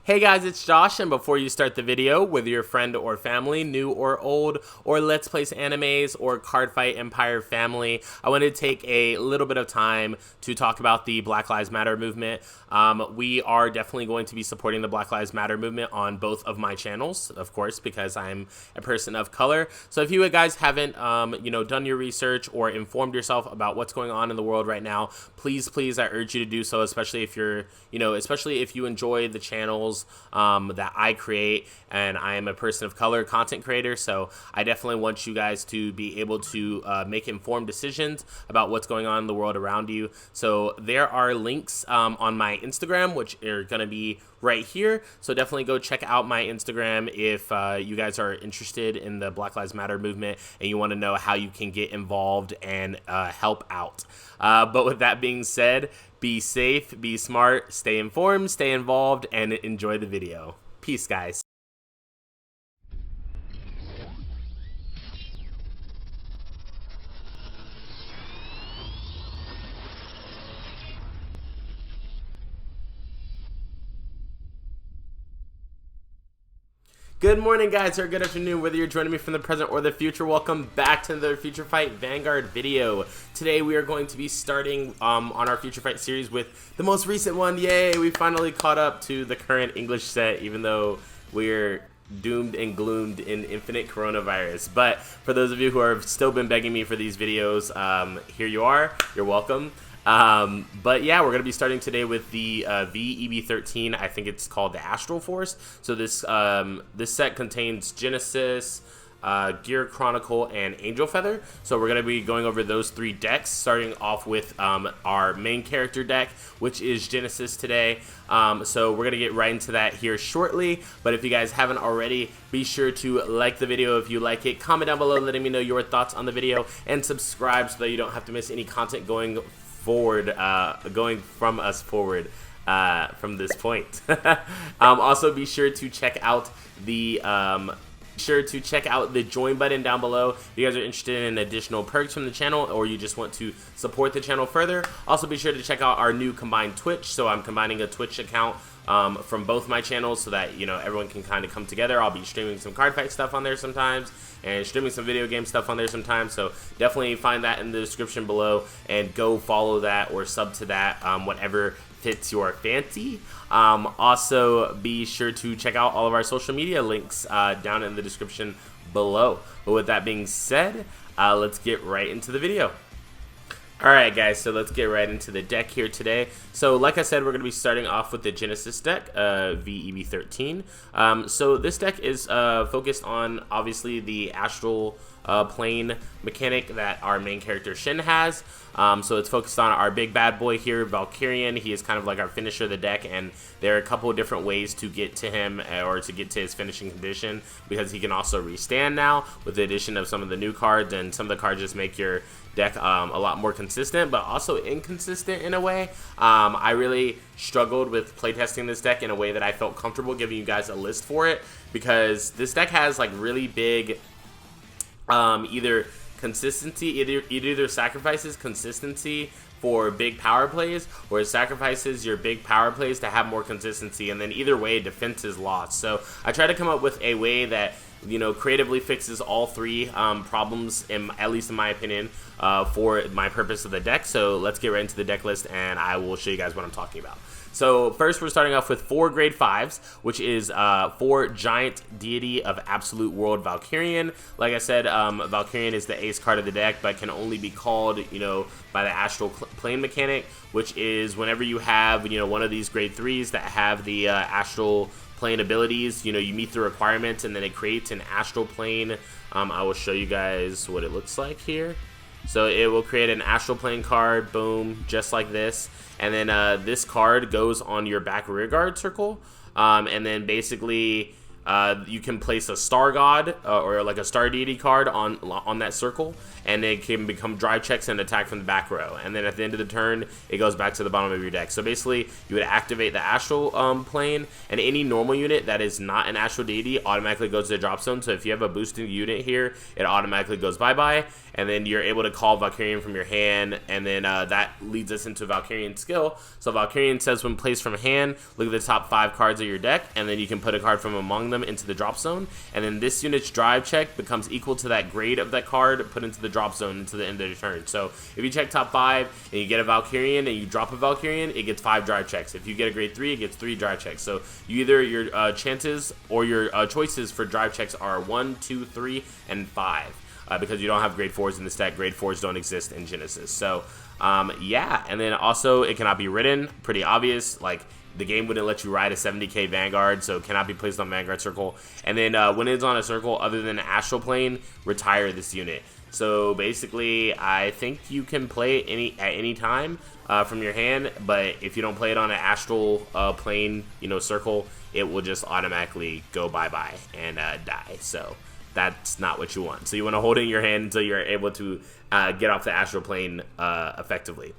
Hey guys, it's Josh, and before you start the video, whether you're a friend or family, new or old, or Let's Place Animes, or Cardfight Empire family, I wanted to take a little bit of time to talk about the Black Lives Matter movement. We are definitely going to be supporting the Black Lives Matter movement on both of my channels, of course, because I'm a person of color. So if you guys haven't, done your research or informed yourself about what's going on in the world right now, please, I urge you to do so, especially if you're, especially if you enjoy the channels that I create, and I am a person of color content creator, so I definitely want you guys to be able to make informed decisions about what's going on in the world around you. So there are links on my Instagram, which are going to be right here, so definitely go check out my Instagram if you guys are interested in the Black Lives Matter movement and you want to know how you can get involved and help out. But with that being said, be safe, be smart, stay informed, stay involved, and enjoy the video. Peace, guys. Good morning, guys, or good afternoon, whether you're joining me from the present or the future. Welcome back to another FutureFight Vanguard video. Today we are going to be starting on our FutureFight series with the most recent one. Yay, we finally caught up to the current English set, even though we're doomed and gloomed in infinite coronavirus. But for those of you who have still been begging me for these videos, here you are. You're welcome. But yeah, we're going to be starting today with the V-EB13. I think it's called the Astral Force. So this set contains Genesis, Gear Chronicle, and Angel Feather. So we're going to be going over those three decks, starting off with our main character deck, which is Genesis today. So we're going to get right into that here shortly. But if you guys haven't already, be sure to like the video if you like it. Comment down below letting me know your thoughts on the video, and subscribe so that you don't have to miss any content going from us forward from this point. Also be sure to check out the join button down below if you guys are interested in additional perks from the channel, or you just want to support the channel further. Also be sure to check out our new combined Twitch. So I'm combining a Twitch account from both my channels so that everyone can kind of come together. I'll be streaming some Cardfight stuff on there sometimes, and streaming some video game stuff on there sometimes. So definitely find that in the description below and go follow that or sub to that, whatever fits your fancy. Also be sure to check out all of our social media links down in the description below. But with that being said, let's get right into the video. Alright guys, so let's get right into the deck here today. So like I said, we're going to be starting off with the Genesis deck, V-EB13. So this deck is focused on, obviously, the Astral Plane mechanic that our main character Shin has. So it's focused on our big bad boy here, Valkyrian. He is kind of like our finisher of the deck, and there are a couple of different ways to get to him, or to get to his finishing condition, because he can also restand now with the addition of some of the new cards, and some of the cards just make your deck a lot more consistent, but also inconsistent in a way. I really struggled with playtesting this deck in a way that I felt comfortable giving you guys a list for it, because this deck has like really big either sacrifices consistency for big power plays, or it sacrifices your big power plays to have more consistency, and then either way defense is lost. So I try to come up with a way that creatively fixes all three problems, at least in my opinion, for my purpose of the deck. So let's get right into the deck list, and I will show you guys what I'm talking about. So first, we're starting off with 4 grade 5s, which is 4 Giant Deity of Absolute World Valkyrian. Like I said, Valkyrian is the ace card of the deck, but can only be called, by the Astral Plane mechanic, which is whenever you have, one of these grade 3s that have the Astral Plane abilities, you meet the requirements, and then it creates an Astral Plane. I will show you guys what it looks like here. So it will create an Astral Plane card, boom, just like this. And then this card goes on your back rear guard circle. And then basically you can place a star god or like a star deity card on that circle, and it can become drive checks and attack from the back row. And then at the end of the turn, it goes back to the bottom of your deck. So basically, you would activate the astral plane, and any normal unit that is not an astral deity automatically goes to the drop zone. So if you have a boosted unit here, it automatically goes bye-bye, and then you're able to call Valkyrian from your hand, and then that leads us into Valkyrian skill. So Valkyrian says when placed from hand, look at the top 5 cards of your deck, and then you can put a card from among them into the drop zone, and then this unit's drive check becomes equal to that grade of that card put into the drop zone into the end of the turn. So if you check top 5 and you get a Valkyrian and you drop a Valkyrian, it gets 5 drive checks. If you get a grade 3, it gets 3 drive checks. So you either your chances or your choices for drive checks are 1, 2, 3, and 5. Because you don't have grade 4s in this deck. Grade 4s don't exist in Genesis. So yeah, and then also it cannot be ridden. Pretty obvious. Like, the game wouldn't let you ride a 70k Vanguard, so it cannot be placed on Vanguard circle. And then when it's on a circle other than the astral plane, retire this unit. So basically, I think you can play it at any time from your hand, but if you don't play it on an astral plane, circle, it will just automatically go bye-bye and die. So that's not what you want. So you want to hold it in your hand until you're able to get off the astral plane effectively.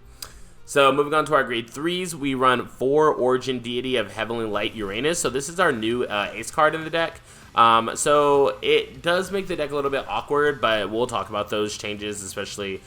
So moving on to our grade 3s, we run 4 Origin Deity of Heavenly Light Uranus. So this is our new ace card in the deck. So it does make the deck a little bit awkward, but we'll talk about those changes, especially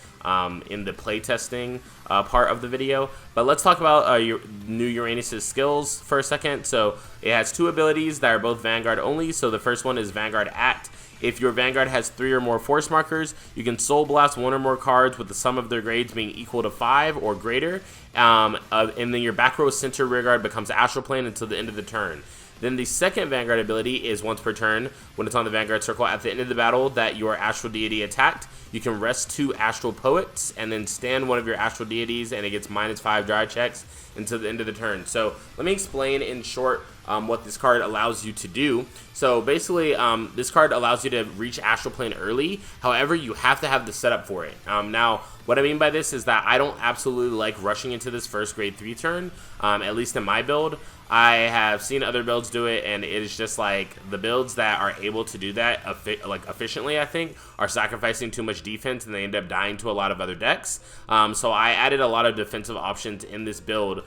in the playtesting part of the video. But let's talk about your new Uranus's skills for a second. So it has 2 abilities that are both Vanguard only. So the first one is Vanguard Act. If your Vanguard has 3 or more force markers, you can Soul Blast 1 or more cards with the sum of their grades being equal to 5 or greater. And then your back row center rearguard becomes Astral Plane until the end of the turn. Then the second Vanguard ability is once per turn, when it's on the Vanguard circle at the end of the battle that your Astral Deity attacked, you can rest 2 Astral Poets and then stand one of your Astral Deities, and it gets -5 drive checks until the end of the turn. So let me explain in short what this card allows you to do. So basically, this card allows you to reach Astral Plane early. However, you have to have the setup for it. Now, what I mean by this is that I don't absolutely like rushing into this first grade 3 turn, at least in my build. I have seen other builds do it, and it is just like the builds that are able to do that efficiently, I think, are sacrificing too much defense, and they end up dying to a lot of other decks. So I added a lot of defensive options in this build.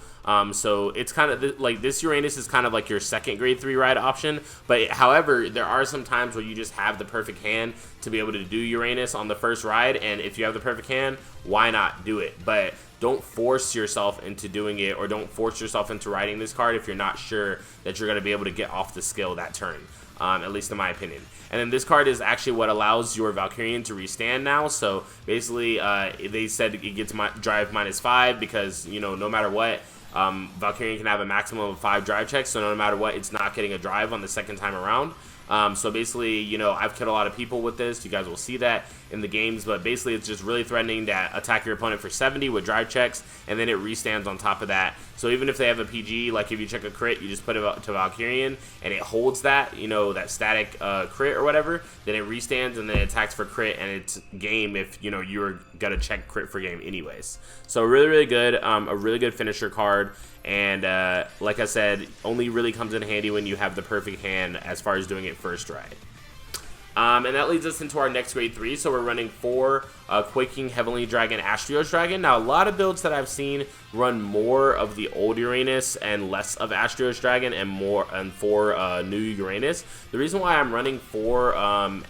So it's kind of like this Uranus is kind of like your second grade 3 ride option. But however, there are some times where you just have the perfect hand to be able to do Uranus on the first ride, and if you have the perfect hand, why not do it? But don't force yourself into doing it, or don't force yourself into riding this card if you're not sure that you're going to be able to get off the skill that turn, at least in my opinion. And then this card is actually what allows your Valkyrian to restand now. So basically, they said it gets drive -5 because, no matter what, Valkyrian can have a maximum of 5 drive checks, so no matter what, it's not getting a drive on the second time around. So basically, I've killed a lot of people with this. You guys will see that in the games, but basically it's just really threatening to attack your opponent for 70 with drive checks, and then it restands on top of that. So even if they have a PG, like if you check a crit, you just put it to Valkyrian, and it holds that, that static crit or whatever, then it restands, and then it attacks for crit, and it's game if, you're gonna check crit for game anyways. So really, really good, a really good finisher card. And like I said, only really comes in handy when you have the perfect hand as far as doing it first ride. And that leads us into our next grade 3. So we're running 4 Quaking Heavenly Dragon Astrios Dragon. Now, a lot of builds that I've seen run more of the old Uranus and less of Astrios Dragon and 4 new Uranus. The reason why I'm running 4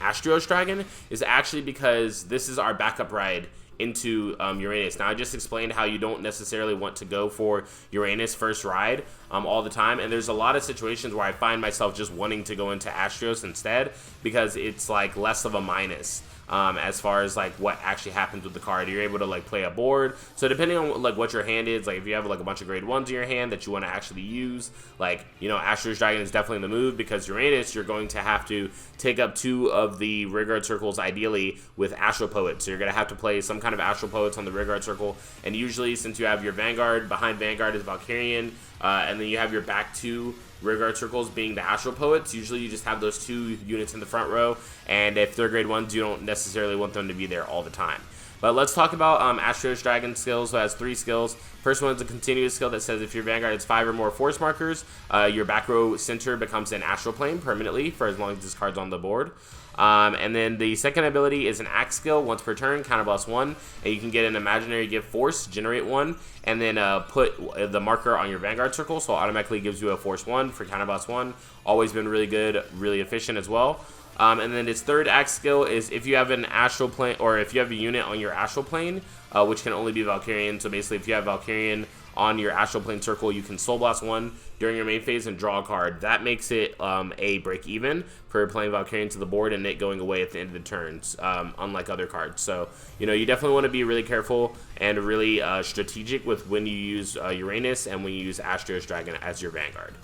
Astrios Dragon is actually because this is our backup ride into Uranus. Now, I just explained how you don't necessarily want to go for Uranus first ride all the time, and there's a lot of situations where I find myself just wanting to go into Astrios instead because it's like less of a minus as far as like what actually happens with the card. You're able to like play a board, so depending on like what your hand is, like if you have like a bunch of grade 1s in your hand that you want to actually use, like Astrios Dragon is definitely the move, because Uranus you're going to have to take up 2 of the rearguard circles ideally with Astral Poets. So you're going to have to play some kind of Astral Poets on the rearguard circle, and usually since you have your Vanguard, behind Vanguard is Valkyrian, and then you have your back 2 rearguard circles being the Astral Poets. Usually you just have those 2 units in the front row, and if they're grade 1s, you don't necessarily want them to be there all the time. But let's talk about Astro's Dragon skills. So it has 3 skills. First one is a continuous skill that says if your Vanguard has 5 or more force markers, your back row center becomes an astral plane permanently for as long as this card's on the board. And then the second ability is an axe skill. Once per turn, counterblast 1, and you can get an imaginary gift force, generate 1, and then put the marker on your Vanguard circle, so it automatically gives you a force 1 for counterblast 1. Always been really good, really efficient as well. And then its third axe skill is if you have an astral plane, or if you have a unit on your astral plane, which can only be Valkyrian. So basically, if you have Valkyrian on your astral plane circle, you can soul blast 1 during your main phase and draw a card. That makes it a break even for playing Valkyrian to the board and it going away at the end of the turns, unlike other cards. So you know, you definitely want to be really careful and really strategic with when you use Uranus and when you use Astro's Dragon as your Vanguard.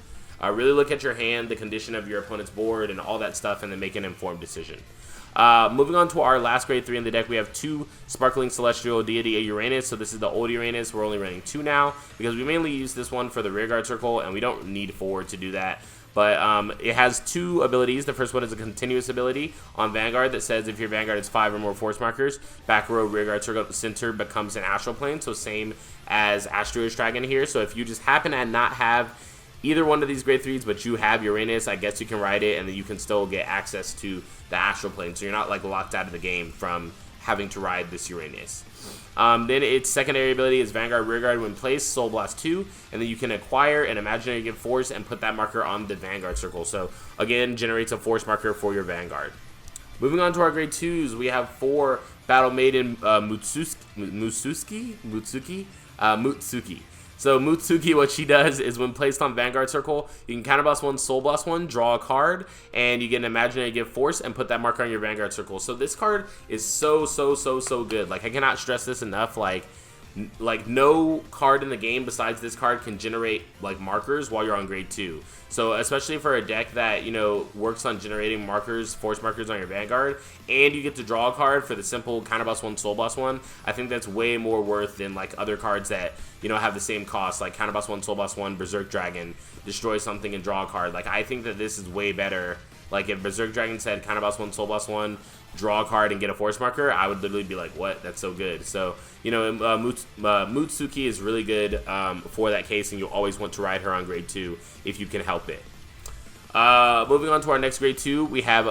Really look at your hand, the condition of your opponent's board, and all that stuff, and then make an informed decision. Moving on to our last grade 3 in the deck, we have 2 Sparkling Celestial Deity Uranus. So this is the old Uranus. We're only running 2 now because we mainly use this one for the rearguard circle, and we don't need 4 to do that. But it has 2 abilities. The first one is a continuous ability on Vanguard that says if your Vanguard has 5 or more force markers, back row rearguard circle center becomes an astral plane. So same as Astro's Dragon here. So if you just happen to not have either one of these grade 3s, but you have Uranus, I guess you can ride it, and then you can still get access to the astral plane, so you're not like locked out of the game from having to ride this Uranus. Then its secondary ability is Vanguard Rearguard when placed, Soul Blast 2, and then you can acquire an imaginary gift force and put that marker on the Vanguard circle. So again, generates a force marker for your Vanguard. Moving on to our grade 2s, we have 4 Battle Maiden Mutsuki. So Mutsuki, what she does is when placed on Vanguard circle, you can counterblast 1, soul blast 1, draw a card, and you get an imaginary gift force and put that marker on your Vanguard circle. So this card is so good. Like, I cannot stress this enough. Like no card in the game besides this card can generate like markers while you're on grade 2. So especially for a deck that, you know, works on generating markers, force markers on your Vanguard, and you get to draw a card for the simple counterblast 1, soul blast 1, I think that's way more worth than like other cards that, you know, have the same cost, like counterblast 1, soul blast 1, Berserk Dragon, destroy something and draw a card. Like, I think that this is way better. Like, if Berserk Dragon said counterblast 1, soul blast 1, draw a card and get a force marker, I would literally be like, what? That's so good. So, you know, Mutsuki is really good for that case, and you'll always want to ride her on grade 2 if you can help it. Moving on to our next grade 2, we have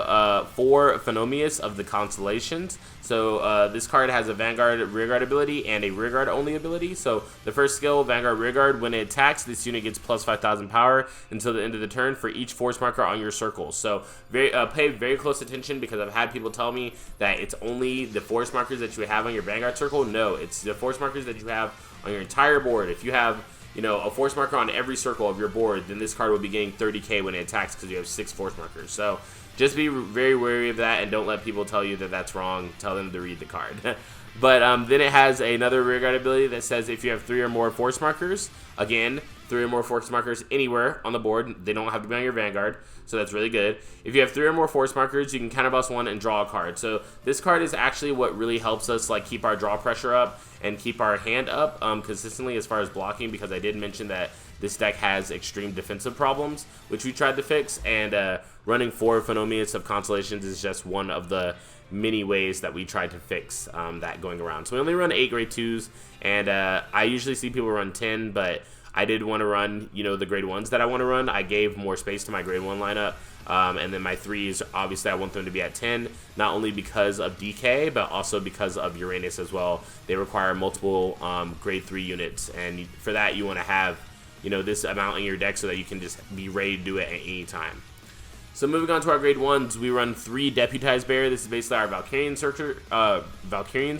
4 Phenomius of the Constellations. So this card has a Vanguard Rearguard ability and a Rearguard only ability. So the first skill, Vanguard Rearguard, when it attacks, this unit gets plus 5,000 power until the end of the turn for each force marker on your circle. So pay very close attention, because I've had people tell me that it's only the force markers that you have on your Vanguard circle. No, it's the force markers that you have on your entire board. If you have, you know, a force marker on every circle of your board, then this card will be getting 30k when it attacks because you have 6 force markers. So just be very wary of that, and don't let people tell you that that's wrong. Tell them to read the card. But then it has another rearguard ability that says if you have 3 or more force markers, again, 3 or more force markers anywhere on the board, they don't have to be on your Vanguard, so that's really good. If you have 3 or more force markers, you can counterblast 1 and draw a card. So this card is actually what really helps us like keep our draw pressure up and keep our hand up consistently as far as blocking, because I did mention that this deck has extreme defensive problems, which we tried to fix, and running 4 Phenomius of Constellations is just one of the many ways that we tried to fix that going around. So we only run 8 grade 2s, and I usually see people run 10, but I did want to run, you know, the grade 1s that I want to run. I gave more space to my grade 1 lineup, and then my 3s, obviously I want them to be at 10, not only because of DK, but also because of Uranus as well. They require multiple grade 3 units, and for that you want to have, you know, this amount in your deck so that you can just be ready to do it at any time. So moving on to our grade 1s, we run 3 Deputized Bear. This is basically our Valkyrian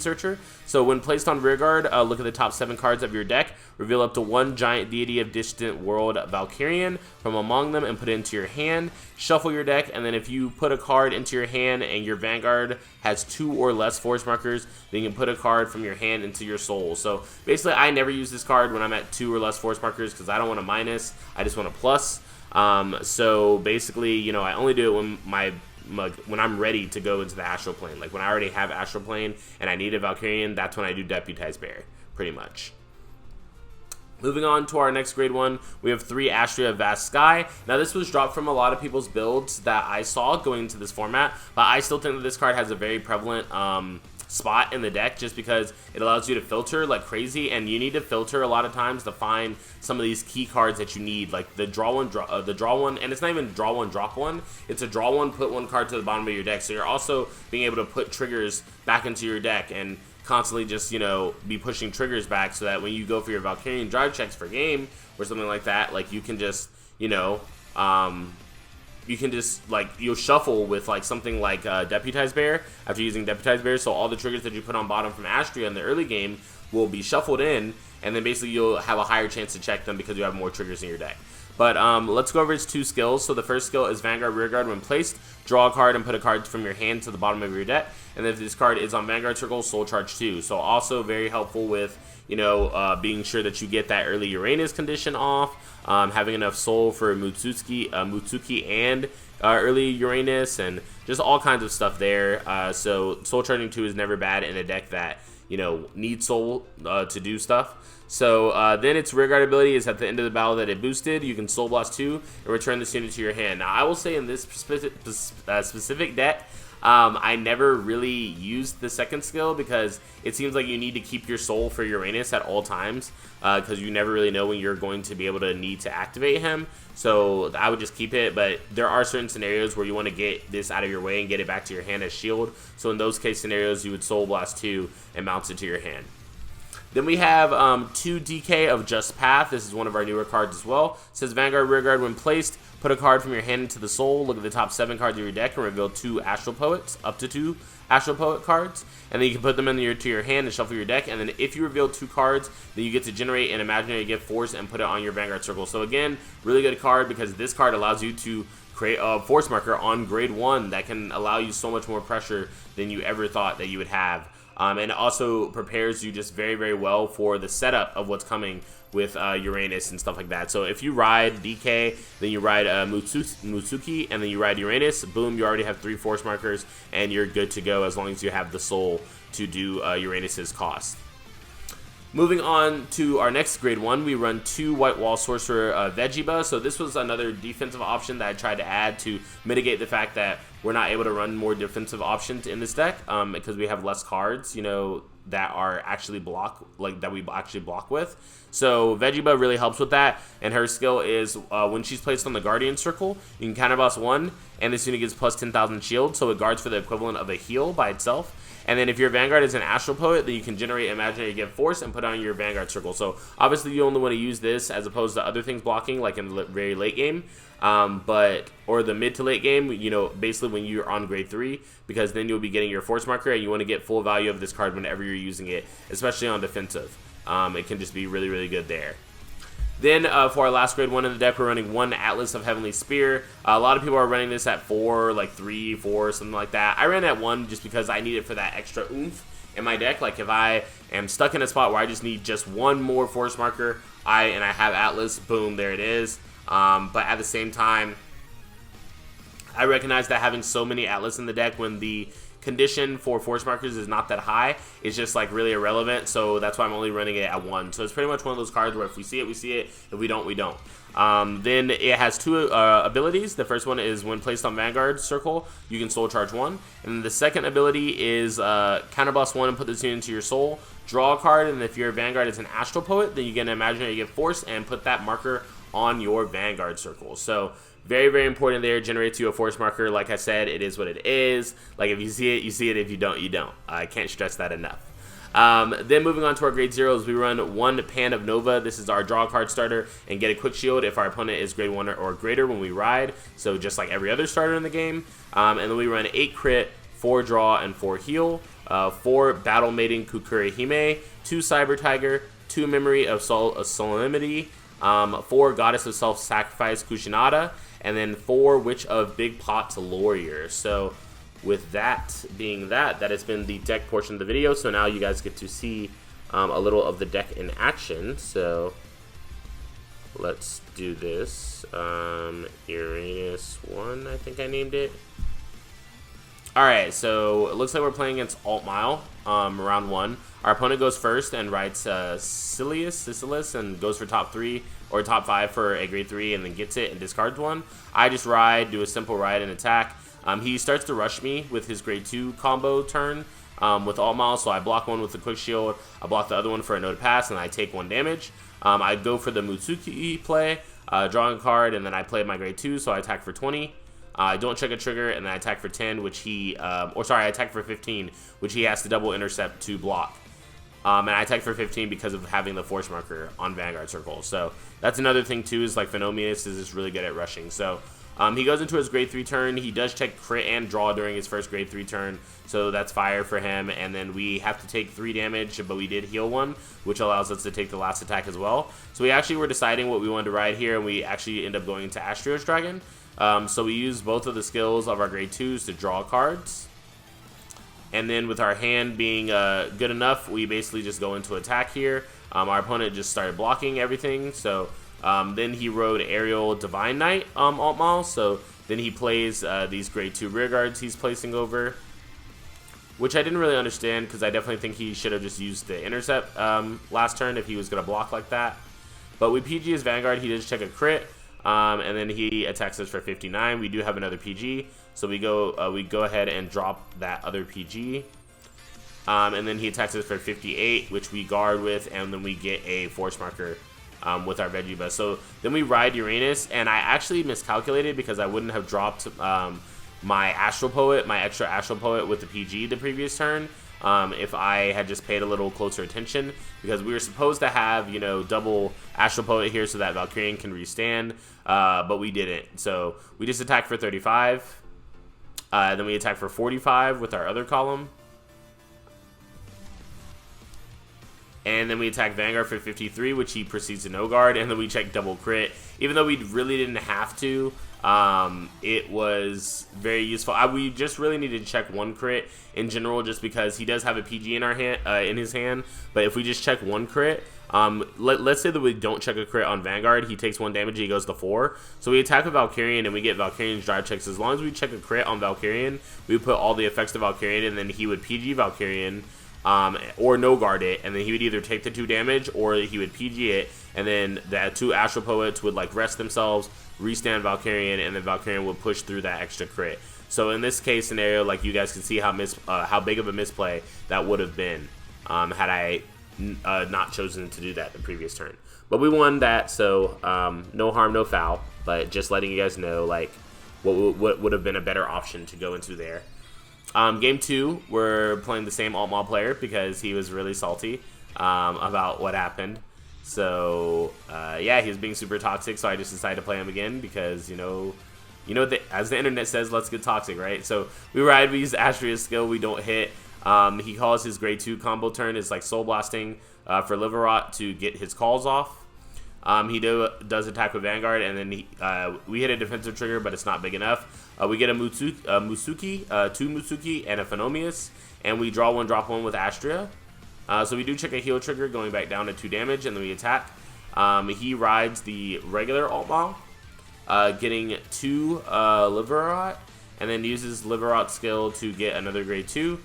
Searcher. So when placed on Rearguard, look at the top 7 cards of your deck, reveal up to 1 giant deity of distant world Valkyrian from among them and put it into your hand. Shuffle your deck, and then if you put a card into your hand and your Vanguard has 2 or less force markers, then you can put a card from your hand into your soul. So basically, I never use this card when I'm at 2 or less force markers because I don't want a minus, I just want a plus. So basically, you know, I only do it when I'm ready to go into the astral plane. Like when I already have astral plane and I need a Valkyrian, that's when I do Deputized Bear, pretty much. Moving on to our next grade 1, we have 3 Astria Vast Sky. Now this was dropped from a lot of people's builds that I saw going into this format, but I still think that this card has a very prevalent spot in the deck just because it allows you to filter like crazy, and you need to filter a lot of times to find some of these key cards that you need, like the draw one, and it's not even draw one, drop one. It's a draw one, put one card to the bottom of your deck. So you're also being able to put triggers back into your deck and constantly just, you know, be pushing triggers back so that when you go for your Valkyrian drive checks for game or something like that, like you can just, you know, you can just, like, you'll shuffle with, like, something like Deputized Bear after using Deputized Bear, so all the triggers that you put on bottom from Astria in the early game will be shuffled in, and then basically you'll have a higher chance to check them because you have more triggers in your deck. But let's go over its 2 skills. So the first skill is Vanguard Rearguard. When placed, draw a card and put a card from your hand to the bottom of your deck, and if this card is on Vanguard Circle, Soul Charge 2. So also very helpful with, you know, being sure that you get that early Uranus condition off, having enough soul for Mutsuki and early Uranus, and just all kinds of stuff there. So Soul Charging 2 is never bad in a deck that, you know, needs soul to do stuff. So then its Rearguard ability is at the end of the battle that it boosted, you can Soul Blast 2 and return this unit to your hand. Now I will say in this specific deck, I never really used the second skill because it seems like you need to keep your soul for Uranus at all times because you never really know when you're going to be able to need to activate him. So I would just keep it, but there are certain scenarios where you want to get this out of your way and get it back to your hand as shield. So in those case scenarios, you would Soul Blast 2 and bounce it to your hand. Then we have 2 DK of Just Path. This is one of our newer cards as well. It says Vanguard Rearguard. When placed, put a card from your hand into the soul. Look at the top 7 cards of your deck and reveal 2 Astral Poets, up to 2 Astral Poet cards. And then you can put them to your hand and shuffle your deck. And then if you reveal 2 cards, then you get to generate an imaginary gift force and put it on your Vanguard Circle. So again, really good card because this card allows you to create a force marker on grade 1 that can allow you so much more pressure than you ever thought that you would have. And it also prepares you just very, very well for the setup of what's coming with Uranus and stuff like that. So if you ride DK, then you ride Mutsuki, and then you ride Uranus, boom, you already have 3 force markers, and you're good to go as long as you have the soul to do Uranus's cost. Moving on to our next grade 1, we run 2 White Wall Sorcerer V-EB13. So this was another defensive option that I tried to add to mitigate the fact that we're not able to run more defensive options in this deck because we have less cards, you know, that are actually that we actually block with. So V-EB13 really helps with that, and her skill is when she's placed on the Guardian Circle, you can counterboss 1, and this unit gets plus 10,000 shield, so it guards for the equivalent of a heal by itself. And then if your Vanguard is an Astral Poet, then you can generate Imaginary Gift Force and put on your Vanguard Circle. So obviously you only want to use this as opposed to other things blocking, like in the very late game, or the mid to late game, you know, basically when you're on grade 3, because then you'll be getting your force marker and you want to get full value of this card whenever you're using it, especially on defensive. It can just be really, really good there. Then for our last grade 1 in the deck, we're running 1 Atlas of Heavenly Spear. A lot of people are running this at 4, like 3, 4, something like that. I ran at 1 just because I need it for that extra oomph in my deck. Like if I am stuck in a spot where I just need just 1 more force marker, I have Atlas, boom, there it is. But at the same time, I recognize that having so many Atlas in the deck when the condition for force markers is not that high, it's just like really irrelevant, so that's why I'm only running it at 1. So it's pretty much one of those cards where if we see it, we see it. If we don't, we don't. Then it has 2 abilities. The first one is when placed on Vanguard Circle, you can Soul Charge 1. And the second ability is counterboss 1 and put this unit into your soul. Draw a card, and if your Vanguard is an Astral Poet, then you get an Imaginary Gift Force and put that marker on your Vanguard Circle. So very, very important there. Generates you a force marker. Like I said, it is what it is. Like if you see it, you see it. If you don't, you don't. I can't stress that enough. Then moving on to our grade 0s, we run 1 Pan of Nova. This is our draw card starter and get a quick shield if our opponent is grade 1 or greater when we ride. So just like every other starter in the game. And then we run 8 crit, 4 draw, and 4 heal. 4 Battle Maiden Kukure Hime, 2 Cyber Tiger, 2 Memory of Solemnity, 4 Goddess of Self-Sacrifice Kushinada, and then 4 Witch of Big Pot's Warrior. So with that being that has been the deck portion of the video. So now you guys get to see a little of the deck in action. So let's do this. Uranus 1, I think I named it. Alright, so it looks like we're playing against Alt Mile, round 1. Our opponent goes first and writes Sisylis and goes for top 3 or top 5 for a grade 3 and then gets it and discards 1. I just ride, do a simple ride and attack. He starts to rush me with his grade 2 combo turn, with alt miles. So I block one with the quick shield, I block the other one for a no to pass, and I take 1 damage. I go for the Mutsuki play, drawing a card, and then I play my grade 2, so I attack for 20. I don't check a trigger, and then I attack for 10, which he, I attack for 15, which he has to double intercept to block. And I attack for 15 because of having the force marker on Vanguard Circle. So that's another thing too, is like Phenomius is just really good at rushing. So he goes into his grade 3 turn. He does check crit and draw during his first grade 3 turn, so that's fire for him. And then we have to take 3 damage, but we did heal 1, which allows us to take the last attack as well. So we actually were deciding what we wanted to ride here, and we actually end up going into Astro's Dragon. So we use both of the skills of our grade 2s to draw cards. And then with our hand being good enough, we basically just go into attack here. Our opponent just started blocking everything. So then he rode Aerial Divine Knight alt mal. So then he plays these grade 2 rear guards he's placing over, which I didn't really understand, because I definitely think he should have just used the intercept last turn if he was going to block like that. But we PG his Vanguard. He does check a crit. And then he attacks us for 59. We do have another PG, so we go ahead and drop that other PG. And then he attacks us for 58, which we guard with, and then we get a force marker with our V-EB13. So then we ride Uranus, and I actually miscalculated because I wouldn't have dropped my Astral Poet, my extra Astral Poet with the PG the previous turn. If I had just paid a little closer attention, because we were supposed to have, you know, double Astral Poet here so that Valkyrian can restand, but we didn't. So we just attack for 35, then we attack for 45 with our other column, and then we attack Vanguard for 53, which he proceeds to no guard, and then we check double crit, even though we really didn't have to. It was very useful. We just really needed to check 1 crit in general, just because he does have a PG in our hand, in his hand. But if we just check 1 crit, let's say that we don't check a crit on Vanguard, he takes 1 damage, he goes to 4. So we attack with Valkyrian, and we get Valkyrian's drive checks. As long as we check a crit on Valkyrian, we would put all the effects to Valkyrian, and then he would PG Valkyrian, or no guard it, and then he would either take the 2 damage or he would PG it, and then the 2 Astral Poets would like rest themselves, restand Valkyrian, and then Valkyrian would push through that extra crit. So in this case scenario, like, you guys can see how big of a misplay that would have been had I not chosen to do that the previous turn. But we won that, so no harm, no foul. But just letting you guys know, like, what would have been a better option to go into there. Game 2, we're playing the same alt mal player because he was really salty about what happened. So yeah, he was being super toxic, so I just decided to play him again because, you know, as the internet says, let's get toxic, right? So we ride, we use Astria's skill, we don't hit. He calls his grade 2 combo turn. It's like Soul Blasting for Liver Rot to get his calls off. He does attack with Vanguard, and then we hit a defensive trigger, but it's not big enough. We get a Musuki, 2 Musuki, and a Phenomius, and we draw 1, drop 1 with Astria. So we do check a heal trigger, going back down to 2 damage, and then we attack. He rides the regular alt mal, getting 2 Liver Rot, and then uses Liver Rot skill to get another grade 2.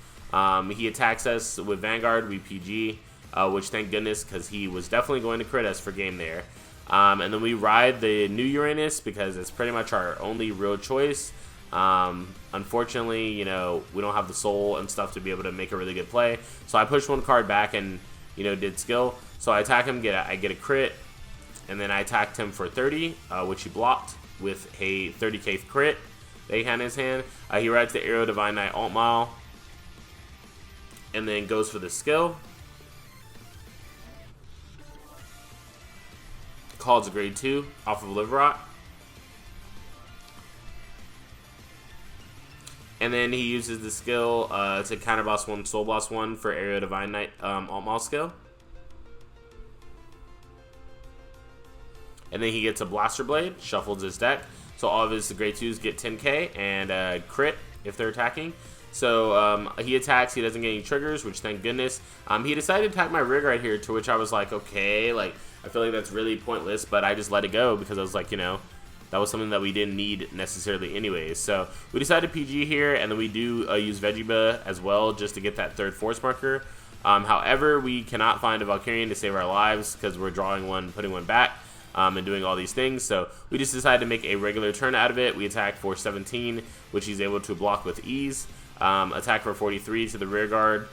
He attacks us with Vanguard, we PG, which thank goodness, because he was definitely going to crit us for game there. And then we ride the new Uranus because it's pretty much our only real choice. Unfortunately, you know, we don't have the soul and stuff to be able to make a really good play. So I pushed 1 card back and, you know, did skill. So I attack him, I get a crit, and then I attacked him for 30, which he blocked with a 30k crit that he had in his hand. He rides the Aerial Divine Knight alt mal, and then goes for the skill. Calls a grade 2 off of Liver Rot. And then he uses the skill to counter boss 1, soul boss 1 for Aerial Divine Knight alt mal skill. And then he gets a Blaster Blade, shuffles his deck. So all of his grade 2s get 10k and crit if they're attacking. So he attacks, he doesn't get any triggers, which thank goodness. He decided to attack my rig right here, to which I was like, okay, like, I feel like that's really pointless, but I just let it go because I was like, you know, that was something that we didn't need necessarily anyways. So we decided to PG here, and then we do use V-EB13 as well just to get that 3rd force marker. However, we cannot find a Valkyrian to save our lives because we're drawing 1, putting 1 back, and doing all these things. So we just decided to make a regular turn out of it. We attack for 17, which he's able to block with ease. attack for 43 to the rear guard,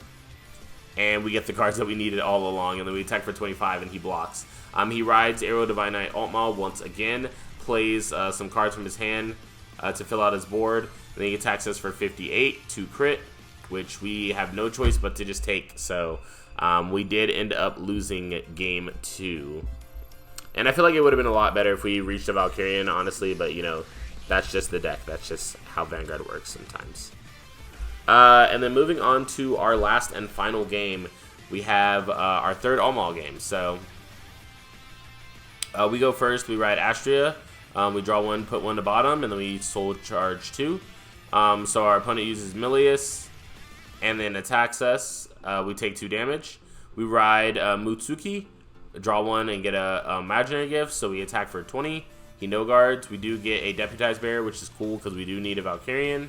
and we get the cards that we needed all along, and then we attack for 25, and he blocks. He rides Arrow Divine Knight Altmaul once again, plays some cards from his hand to fill out his board, and then he attacks us for 58 to crit, which we have no choice but to just take. So we did end up losing game 2. And I feel like it would have been a lot better if we reached a Valkyrian, honestly, but you know, that's just the deck. That's just how Vanguard works sometimes. And then moving on to our last and final game, we have our third Altmaul game. So we go first, we ride Astria, we draw 1, put 1 to bottom, and then we soul charge 2. So our opponent uses Milius and then attacks us. We take 2 damage. We ride Mutsuki, draw 1 and get a imaginary gift, so we attack for 20. He no guards. We do get a Deputized Bear, which is cool because we do need a Valkyrian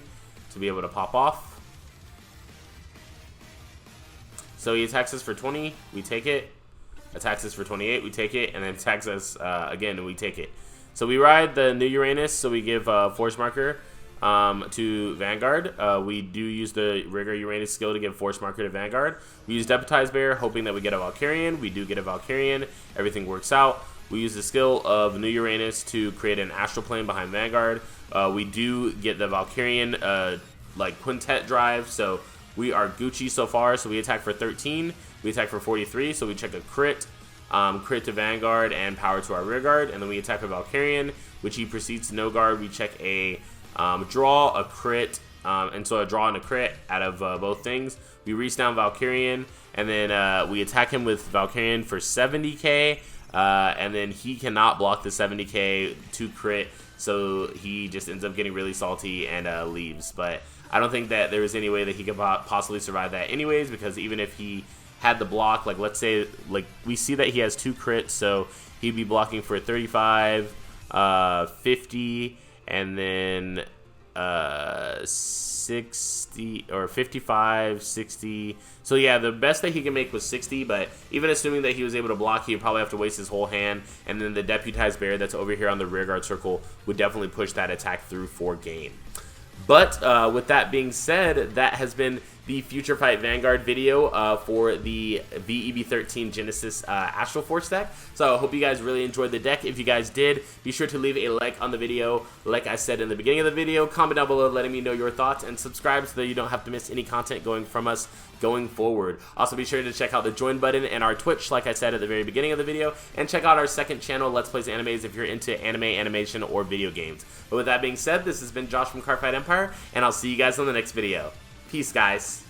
to be able to pop off. So he attacks us for 20, we take it. Attacks us for 28, we take it, and then attacks us again, and we take it. So we ride the new Uranus, so we give Force Marker to Vanguard. We do use the Rigor Uranus skill to give Force Marker to Vanguard. We use Deputized Bear, hoping that we get a Valkyrian. We do get a Valkyrian. Everything works out. We use the skill of new Uranus to create an Astral Plane behind Vanguard. We do get the Valkyrian like quintet drive, so we are Gucci so far. So we attack for 13. We attack for 43, so we check a crit. Crit to Vanguard and power to our rear guard, and then we attack a Valkyrian, which he proceeds to no guard. We check a draw, a crit, and so a draw and a crit out of both things. We reach down Valkyrian, and then we attack him with Valkyrian for 70k, and then he cannot block the 70k to crit, so he just ends up getting really salty and leaves. But I don't think that there was any way that he could possibly survive that anyways, because even if he had the block, like let's say, like we see that he has 2 crits, so he'd be blocking for 35, 50, and then 60 or 55, 60. So yeah, the best that he can make was 60, but even assuming that he was able to block, he'd probably have to waste his whole hand, and then the Deputized Bear that's over here on the rear guard circle would definitely push that attack through for game. But with that being said, that has been the FutureFight Vanguard video for the V-EB13 Genesis Astral Force deck. So I hope you guys really enjoyed the deck. If you guys did, be sure to leave a like on the video. Like I said in the beginning of the video, comment down below letting me know your thoughts, and subscribe so that you don't have to miss any content going from us going forward. Also be sure to check out the join button and our Twitch, like I said at the very beginning of the video, and check out our second channel, Let's Plays Animes, if you're into anime, animation, or video games. But with that being said, this has been Josh from Cardfight Empire, and I'll see you guys on the next video. Peace, guys.